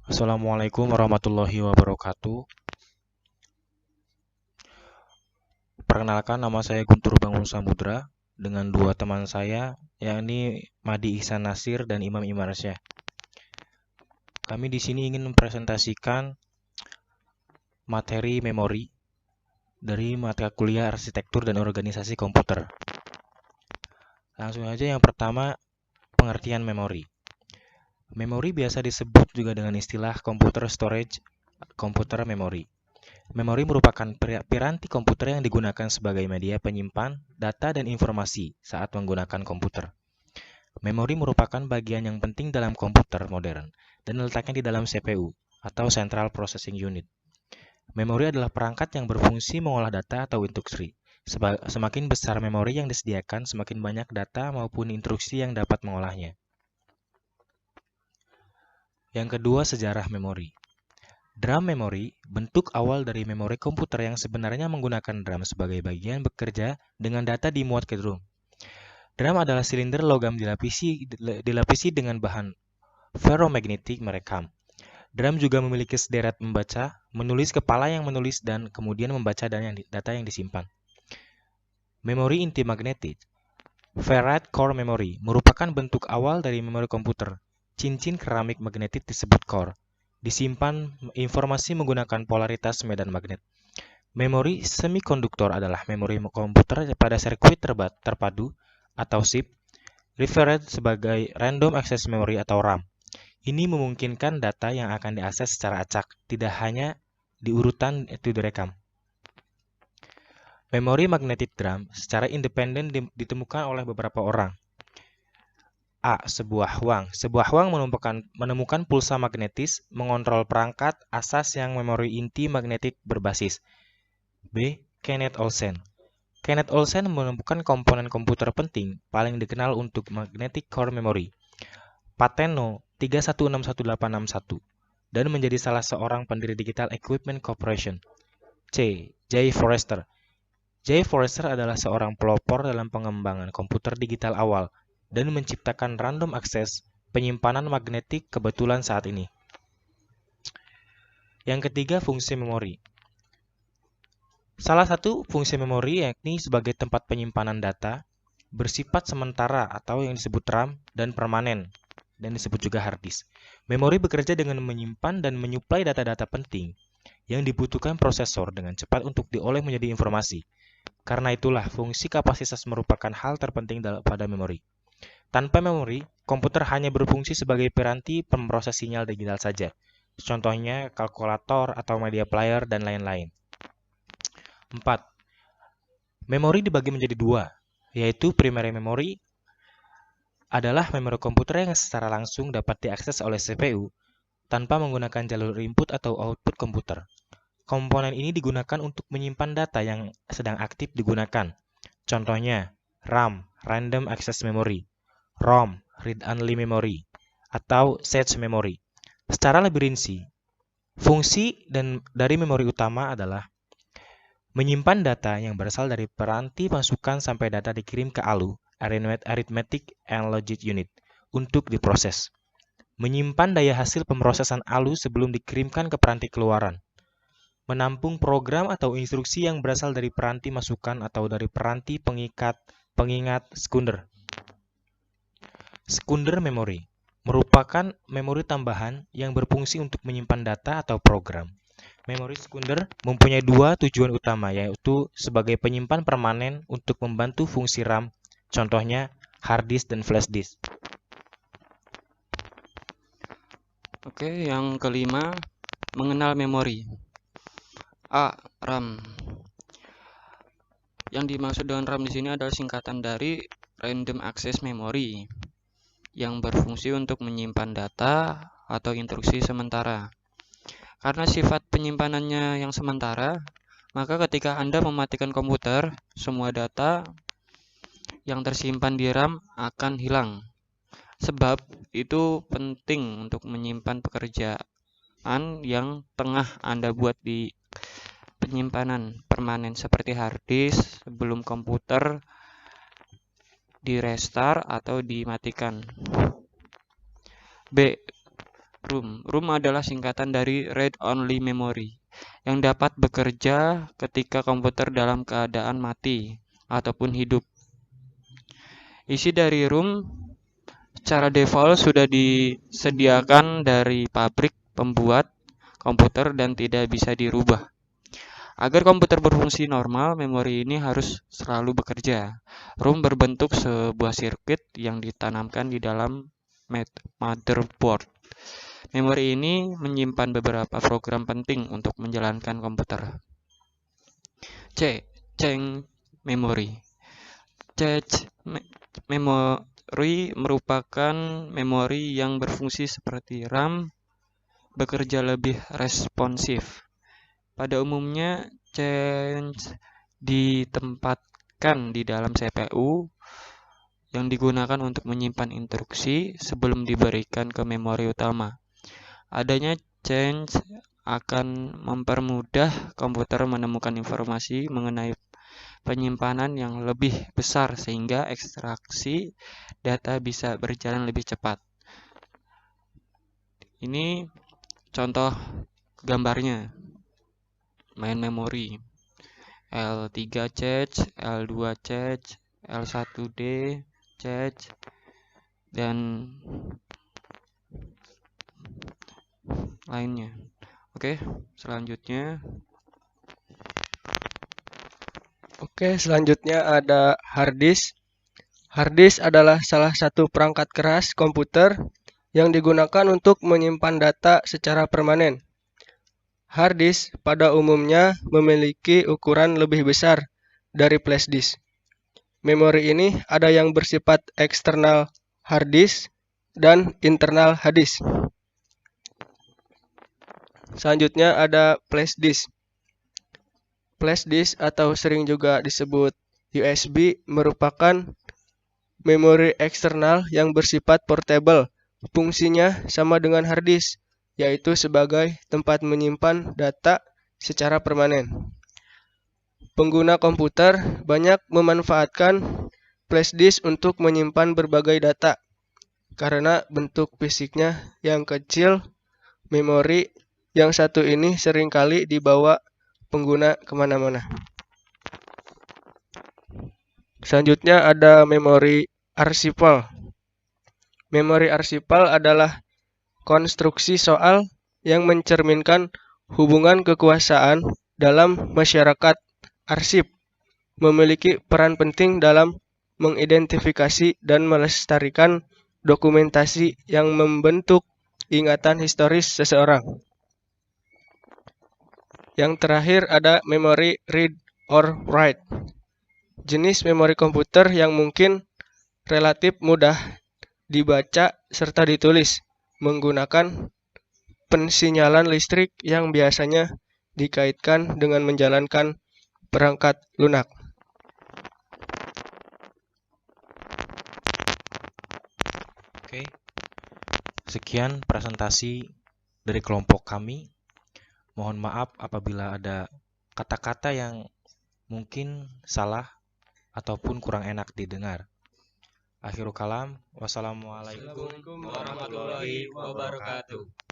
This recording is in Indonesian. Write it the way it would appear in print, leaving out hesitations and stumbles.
Assalamualaikum warahmatullahi wabarakatuh. Perkenalkan, nama saya Guntur Bangun Samudra dengan dua teman saya, yakni Madi Ihsan Nasir dan Imam Imarsyah. Kami di sini ingin mempresentasikan materi memori dari mata kuliah Arsitektur dan Organisasi Komputer. Langsung aja, yang pertama, pengertian memori. Memori biasa disebut juga dengan istilah computer storage, komputer memori. Memori merupakan piranti komputer yang digunakan sebagai media penyimpan data dan informasi saat menggunakan komputer. Memori merupakan bagian yang penting dalam komputer modern dan letaknya di dalam CPU atau Central Processing Unit. Memori adalah perangkat yang berfungsi mengolah data atau instruksi. Semakin besar memori yang disediakan, semakin banyak data maupun instruksi yang dapat mengolahnya. Yang kedua, sejarah memori. Drum memory, bentuk awal dari memori komputer yang sebenarnya menggunakan drum sebagai bagian bekerja dengan data dimuat ke drum. Drum adalah silinder logam dilapisi dengan bahan ferromagnetic merekam. Drum juga memiliki sederet membaca, menulis kepala yang menulis dan kemudian membaca data yang disimpan. Memori inti magnetik, ferrite core memory, merupakan bentuk awal dari memori komputer. Cincin keramik magnetik disebut core. Disimpan informasi menggunakan polaritas medan magnet. Memori semikonduktor adalah memori komputer pada sirkuit terpadu atau SIP, referred sebagai Random Access Memory atau RAM. Ini memungkinkan data yang akan diakses secara acak, tidak hanya di urutan itu direkam. Memori magnetic drum secara independen ditemukan oleh beberapa orang. A. Sebuah wang. Sebuah wang menemukan pulsa magnetis mengontrol perangkat asas yang memori inti magnetik berbasis. B. Kenneth Olsen. Kenneth Olsen menemukan komponen komputer penting paling dikenal untuk magnetic core memory, Pateno 3161861, dan menjadi salah seorang pendiri Digital Equipment Corporation. C. Jay Forrester. Jay Forrester adalah seorang pelopor dalam pengembangan komputer digital awal dan menciptakan random access penyimpanan magnetik kebetulan saat ini. Yang ketiga, fungsi memori. Salah satu fungsi memori yakni sebagai tempat penyimpanan data bersifat sementara atau yang disebut RAM dan permanen dan disebut juga hard disk. Memori bekerja dengan menyimpan dan menyuplai data-data penting yang dibutuhkan prosesor dengan cepat untuk diolah menjadi informasi. Karena itulah fungsi kapasitas merupakan hal terpenting pada memori. Tanpa memori, komputer hanya berfungsi sebagai piranti pemroses sinyal digital saja. Contohnya kalkulator atau media player dan lain-lain. 4. Memori dibagi menjadi dua, yaitu primary memory adalah memori komputer yang secara langsung dapat diakses oleh CPU tanpa menggunakan jalur input atau output komputer. Komponen ini digunakan untuk menyimpan data yang sedang aktif digunakan. Contohnya RAM, Random Access Memory, ROM, Read Only Memory, atau Cache Memory. Secara lebih rinci, fungsi dari memori utama adalah menyimpan data yang berasal dari piranti masukan sampai data dikirim ke ALU, Arithmetic and Logic Unit, untuk diproses. Menyimpan daya hasil pemrosesan ALU sebelum dikirimkan ke piranti keluaran. Menampung program atau instruksi yang berasal dari piranti masukan atau dari piranti pengingat sekunder. Sekunder memory merupakan memori tambahan yang berfungsi untuk menyimpan data atau program. Memori sekunder mempunyai dua tujuan utama, yaitu sebagai penyimpan permanen untuk membantu fungsi RAM, contohnya hard disk dan flash disk. Oke, yang kelima, mengenal memori. A. RAM. Yang dimaksud dengan RAM di sini adalah singkatan dari Random Access Memory yang berfungsi untuk menyimpan data atau instruksi sementara. Karena sifat penyimpanannya yang sementara, maka ketika Anda mematikan komputer, semua data yang tersimpan di RAM akan hilang. Sebab itu penting untuk menyimpan pekerjaan yang tengah Anda buat di penyimpanan permanen seperti hard disk sebelum komputer di restart atau dimatikan. B. ROM. ROM adalah singkatan dari Read Only Memory yang dapat bekerja ketika komputer dalam keadaan mati ataupun hidup. Isi dari ROM secara default sudah disediakan dari pabrik pembuat komputer dan tidak bisa dirubah. Agar komputer berfungsi normal, memori ini harus selalu bekerja. ROM berbentuk sebuah sirkuit yang ditanamkan di dalam motherboard. Memori ini menyimpan beberapa program penting untuk menjalankan komputer. Cache memory. Cache memory merupakan memori yang berfungsi seperti RAM, bekerja lebih responsif. Pada umumnya, cache ditempatkan di dalam CPU yang digunakan untuk menyimpan instruksi sebelum diberikan ke memori utama. Adanya cache akan mempermudah komputer menemukan informasi mengenai penyimpanan yang lebih besar sehingga ekstraksi data bisa berjalan lebih cepat. Ini contoh gambarnya. Main memori L3 cache, L2 cache, L1D cache, dan lainnya. Oke, selanjutnya ada hard disk. Hard disk adalah salah satu perangkat keras komputer yang digunakan untuk menyimpan data secara permanen. Hard disk pada umumnya memiliki ukuran lebih besar dari flash disk. Memori ini ada yang bersifat eksternal hard disk dan internal hard disk. Selanjutnya ada flash disk. Flash disk atau sering juga disebut USB merupakan memori eksternal yang bersifat portable. Fungsinya sama dengan hard disk, yaitu sebagai tempat menyimpan data secara permanen. Pengguna komputer banyak memanfaatkan flash disk untuk menyimpan berbagai data. Karena bentuk fisiknya yang kecil, memori yang satu ini seringkali dibawa pengguna kemana-mana. Selanjutnya ada memori archival. Memori archival adalah konstruksi soal yang mencerminkan hubungan kekuasaan dalam masyarakat. Arsip memiliki peran penting dalam mengidentifikasi dan melestarikan dokumentasi yang membentuk ingatan historis seseorang. Yang terakhir ada memori read or write. Jenis memori komputer yang mungkin relatif mudah dibaca serta ditulis menggunakan pensinyalan listrik yang biasanya dikaitkan dengan menjalankan perangkat lunak. Oke, sekian presentasi dari kelompok kami. Mohon maaf apabila ada kata-kata yang mungkin salah ataupun kurang enak didengar. Akhirul kalam, wassalamualaikum warahmatullahi wabarakatuh.